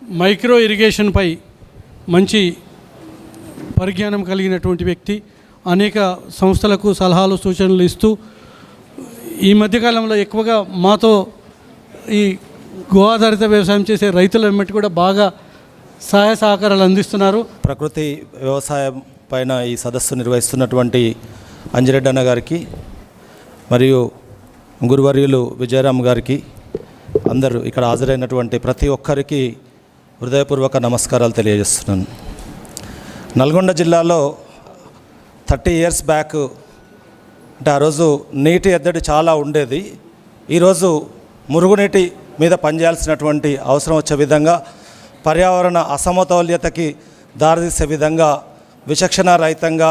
Micro ఇరిగేషన్పై మంచి పరిజ్ఞానం కలిగినటువంటి వ్యక్తి. అనేక సంస్థలకు సలహాలు సూచనలు ఇస్తూ ఈ మధ్యకాలంలో ఎక్కువగా మాతో ఈ గో ఆధారిత వ్యవసాయం చేసే రైతుల వెంబడి కూడా బాగా సహాయ సహకారాలు అందిస్తున్నారు. ప్రకృతి వ్యవసాయం పైన ఈ సదస్సు నిర్వహిస్తున్నటువంటి అంజిరెడ్డి అన్న గారికి మరియు గురువర్యులు విజయరామ్ గారికి, అందరూ ఇక్కడ హాజరైనటువంటి ప్రతి ఒక్కరికి హృదయపూర్వక నమస్కారాలు తెలియజేస్తున్నాను. నల్గొండ జిల్లాలో 30 years బ్యాక్ అంటే ఆ రోజు నీటి ఎద్దడి చాలా ఉండేది. ఈరోజు మురుగునీటి మీద పనిచేయాల్సినటువంటి అవసరం వచ్చే విధంగా, పర్యావరణ అసమతౌల్యతకి దారితీసే విధంగా విచక్షణారహితంగా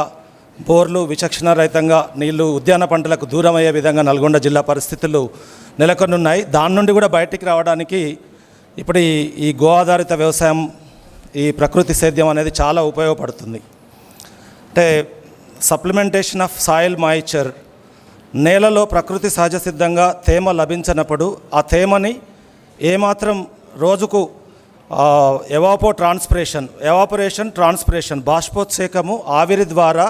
బోర్లు, విచక్షణారహితంగా నీళ్లు ఉద్యాన పంటలకు దూరం అయ్యే విధంగా నల్గొండ జిల్లా పరిస్థితులు నెలకొనున్నాయి. దాని నుండి కూడా బయటికి రావడానికి ఇప్పుడు ఈ గో ఆధారిత వ్యవసాయం, ఈ ప్రకృతి సేద్యం అనేది చాలా ఉపయోగపడుతుంది. అంటే సప్లిమెంటేషన్ ఆఫ్ సాయిల్ మాయిశ్చర్, నేలలో ప్రకృతి సహజ సిద్ధంగా తేమ లభించినప్పుడు ఆ తేమని ఏమాత్రం రోజుకు ఎవాపరేషన్ ట్రాన్స్పిరేషన్ బాష్పోత్సేకము ఆవిరి ద్వారా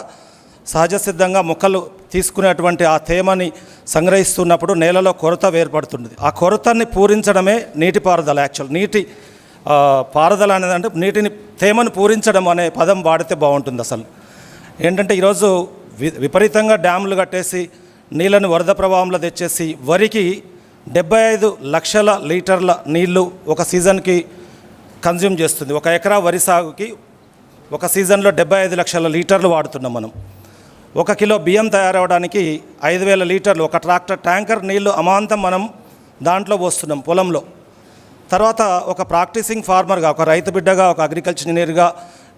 సహజ సిద్ధంగా మొక్కలు తీసుకునేటువంటి ఆ తేమని సంగ్రహిస్తున్నప్పుడు నేలలో కొరత ఏర్పడుతుంది. ఆ కొరతని పూరించడమే నీటిపారుదల. నీటి పారుదల అనేది అంటే నీటిని తేమను పూరించడం అనే పదం వాడితే బాగుంటుంది. అసలు ఏంటంటే ఈరోజు విపరీతంగా డ్యాములు కట్టేసి నీళ్ళని వరద ప్రవాహంలో తెచ్చేసి వరికి 75 లక్షల లీటర్ల నీళ్లు ఒక సీజన్కి కన్జ్యూమ్ చేస్తుంది. ఒక ఎకరా వరి సాగుకి ఒక సీజన్లో 75 లక్షల లీటర్లు వాడుతున్నాం మనం. 1 కిలో బియ్యం తయారవడానికి 5,000 లీటర్లు, ఒక ట్రాక్టర్ ట్యాంకర్ నీళ్లు అమాంతం మనం దాంట్లో పోస్తున్నాం పొలంలో. తర్వాత ఒక ప్రాక్టీసింగ్ ఫార్మర్గా, ఒక రైతు బిడ్డగా, ఒక అగ్రికల్చర్ ఇంజనీర్గా,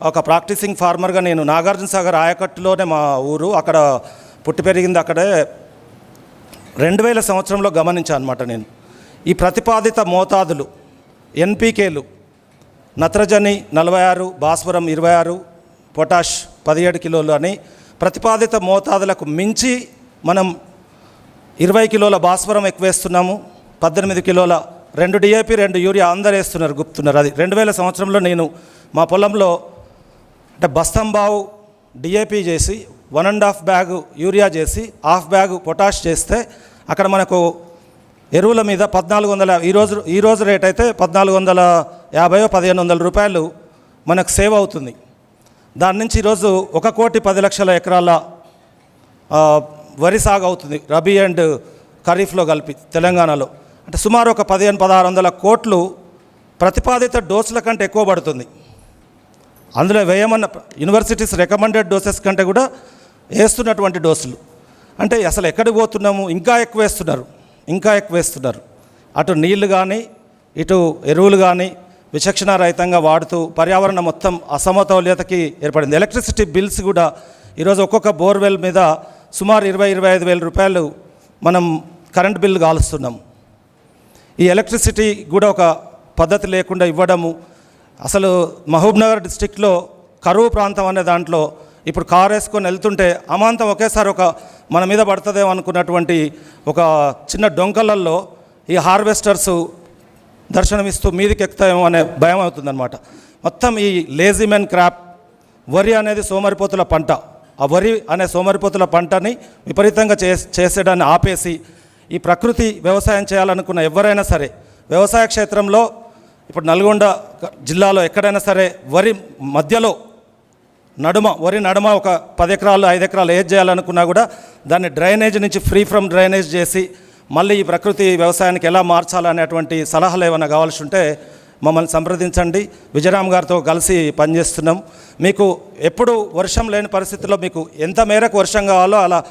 ఒక ప్రాక్టీసింగ్ ఫార్మర్గా నేను నాగార్జున సాగర్ ఆయకట్టులోనే మా ఊరు, అక్కడ పుట్టి పెరిగింది అక్కడే, 2000 సంవత్సరంలో గమనించాను అనమాట నేను. ఈ ప్రతిపాదిత మోతాదులు ఎన్పికేలు నత్రజని 46, భాస్వరం 26, పొటాష్ 17 కిలోలు అని ప్రతిపాదిత మోతాదులకు మించి మనం 20 కిలోల భాస్వరం ఎక్కువ వేస్తున్నాము, 18 కిలోల 2 DAP 2 యూరియా అందరు వేస్తున్నారు, గుప్తున్నారు. అది 2000 సంవత్సరంలో నేను మా పొలంలో అంటే బస్తంబావు DAP చేసి 1.5 బ్యాగ్ యూరియా చేసి 1/2 బ్యాగ్ పొటాష్ చేస్తే అక్కడ మనకు ఎరువుల మీద 1400, ఈరోజు రేట్ అయితే 1450-1500 రూపాయలు మనకు సేవ్ అవుతుంది. దాని నుంచి ఈరోజు 1,10,00,000 ఎకరాల వరి సాగు అవుతుంది, రబీ అండ్ ఖరీఫ్లో కలిపి తెలంగాణలో. అంటే సుమారు ఒక 1500-1600 కోట్లు ప్రతిపాదిత డోసుల కంటే ఎక్కువ పడుతుంది. అందులో వేయమన్న యూనివర్సిటీస్ రికమెండెడ్ డోసెస్ కంటే కూడా వేస్తున్నటువంటి డోసులు. అంటే అసలు ఎక్కడికి పోతున్నాము? ఇంకా ఎక్కువ వేస్తున్నారు. అటు నీళ్లు కానీ ఇటు ఎరువులు కానీ విచక్షణారహితంగా వాడుతూ పర్యావరణం మొత్తం అసమతౌల్యతకి ఏర్పడింది. ఎలక్ట్రిసిటీ బిల్స్ కూడా ఈరోజు ఒక్కొక్క బోర్వెల్ మీద సుమారు 20-25 వేల రూపాయలు మనం కరెంట్ బిల్లు కాలుస్తున్నాం. ఈ ఎలక్ట్రిసిటీ కూడా ఒక పద్ధతి లేకుండా ఇవ్వడము. అసలు మహబూబ్నగర్ డిస్టిక్లో కరువు ప్రాంతం అనే దాంట్లో ఇప్పుడు కారు వేసుకొని వెళ్తుంటే అమాంతం ఒకేసారి ఒక మన మీద పడుతుందేమో అనుకున్నటువంటి ఒక చిన్న డొంకలల్లో ఈ హార్వెస్టర్స్ దర్శనమిస్తూ మీదికి ఎక్కుతాయేమో అనే భయం అవుతుందన్నమాట. మొత్తం ఈ లేజీమెన్ క్రాప్, వరి అనేది సోమరిపోతుల పంట. ఆ వరి అనే సోమరిపోతుల పంటని విపరీతంగా చేసేదాన్ని ఆపేసి ఈ ప్రకృతి వ్యవసాయం చేయాలనుకున్న ఎవరైనా సరే వ్యవసాయ క్షేత్రంలో ఇప్పుడు నల్గొండ జిల్లాలో ఎక్కడైనా సరే వరి నడుమ ఒక 10 ఎకరాలు 5 ఎకరాలు ఏది చేయాలనుకున్నా కూడా దాన్ని డ్రైనేజ్ నుంచి ఫ్రీ ఫ్రమ్ డ్రైనేజ్ చేసి మళ్ళీ ఈ ప్రకృతి వ్యవసాయానికి ఎలా మార్చాలనేటువంటి సలహాలు ఏమైనా కావాల్సి ఉంటే మమ్మల్ని సంప్రదించండి. విజయరామ్ గారితో కలిసి పనిచేస్తున్నాం. మీకు ఎప్పుడు వర్షం లేని పరిస్థితుల్లో మీకు ఎంత మేరకు వర్షం కావాలో అలా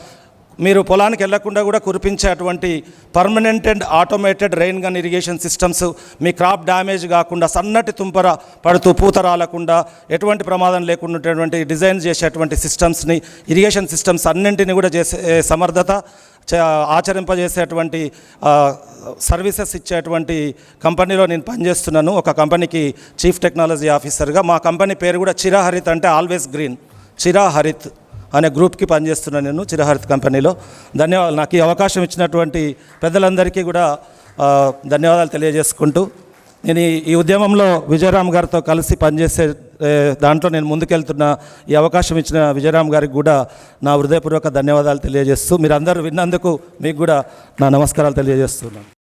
మీరు పొలానికి వెళ్లకుండా కూడా కురిపించేటువంటి permanent and automated rain gun irrigation systems, మీ క్రాప్ డ్యామేజ్ కాకుండా సన్నటి తుంపర పడుతూ పూత రాలకుండా ఎటువంటి ప్రమాదం లేకుండా డిజైన్ చేసేటువంటి సిస్టమ్స్ని, ఇరిగేషన్ సిస్టమ్స్ అన్నింటినీ కూడా చేసే సమర్థత ఆచరింపజేసేటువంటి సర్వీసెస్ ఇచ్చేటువంటి కంపెనీలో నేను పనిచేస్తున్నాను. ఒక కంపెనీకి చీఫ్ టెక్నాలజీ ఆఫీసర్గా. మా కంపెనీ పేరు కూడా చిరాహరిత్, అంటే ఆల్వేస్ గ్రీన్, చిరాహరిత్ అనే గ్రూప్కి పనిచేస్తున్నాను నేను చిరాహరిత్ కంపెనీలో. ధన్యవాదాలు. నాకు ఈ అవకాశం ఇచ్చినటువంటి పెద్దలందరికీ కూడా ధన్యవాదాలు తెలియజేసుకుంటూ నేను ఈ ఉద్యమంలో విజయరామ్ గారితో కలిసి పనిచేసే దాంట్లో నేను ముందుకెళ్తున్న ఈ అవకాశం ఇచ్చిన విజయరామ్ గారికి కూడా నా హృదయపూర్వక ధన్యవాదాలు తెలియజేస్తూ, మీరందరూ విన్నందుకు మీకు కూడా నా నమస్కారాలు తెలియజేస్తున్నాను.